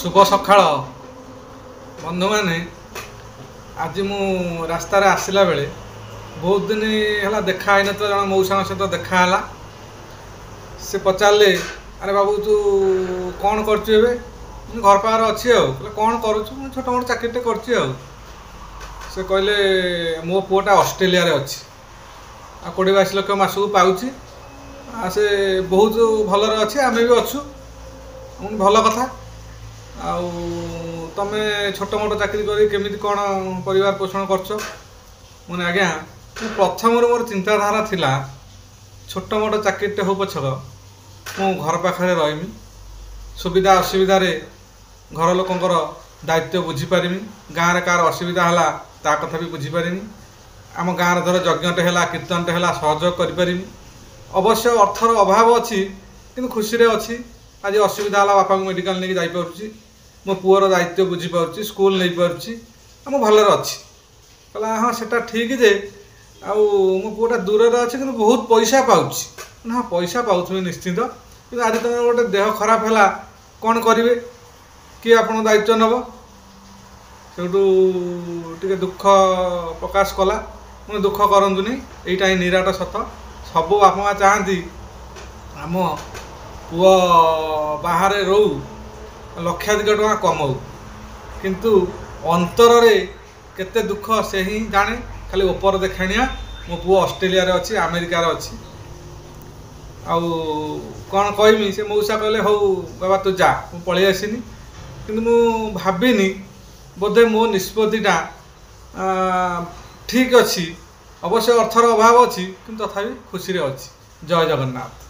शुभ सकाळ बंधु मैंने आज मु रास्तार आसला बेले बहुत दिन है देखा न तो जन मौसा सहित देखाला से पचारे अरे बाबू तू कौन कर घर पार अच्छी कौन करुँ छोट मोट चाकरी कर से कहले मो पुआटा ऑस्ट्रेलिया रे अच्छी आ 20-22 लाख मासक पाऊँच से बहुत भलरे अच्छे आम भी अच्छु भल कथा आउ तमे छोट मोट चाकरी कर केमी कौन परिवार पोषण करछ मैंने आज्ञा प्रथम मोर चिंताधारा थिला छोट मोट चाकरीटे हो पछक मु घर पाखे रही सुविधा असुविधा घर लोकंर दायित्व बुझीपारि गाँव कार असुविधा है ता कथा भी बुझीपारि आम गाँव धर यज्ञटे है कीर्तनटे है सहयोग करें अवश्य अर्थर अभाव अच्छी कि खुशी अच्छी आज असुविधा है बापा को मेडिकल नहीं जापी मो पुअर दायित्व बुझीपार स्कूल नहीं पार्ची आम भलरे अच्छी कहला हाँ सेटा ठीक जे आउ मो पुआटा दूर अच्छे कि बहुत पैसा पाँच हाँ पैसा पाऊे निश्चिंत कि आज तुम गोटे देह खराब है कौन करेंगे किए आप दायित्व नब से दुख प्रकाश कला मैं दुख करतुनि यहीटा ही निराट सत सब बापा माँ चाहती आम पुआ बाहर रो लक्षाधिक टଙ୍କା कमाऊ किंतु अंतर केते दुख से ही जाने खाली ऊपर देखाणिया मो पुआ ऑस्ट्रेलिया रे अच्छी अमेरिका रे अच्छी आउ कौन कहमी से मौसा कहले हौ बाबा तू जा मु पळी आसिनी किंतु मु भाबिनी बोधे मो निष्पत्तिटा ठीक अच्छी अवश्य अर्थर अभाव अच्छी किंतु तथापि खुशी रे अच्छी। जय जगन्नाथ।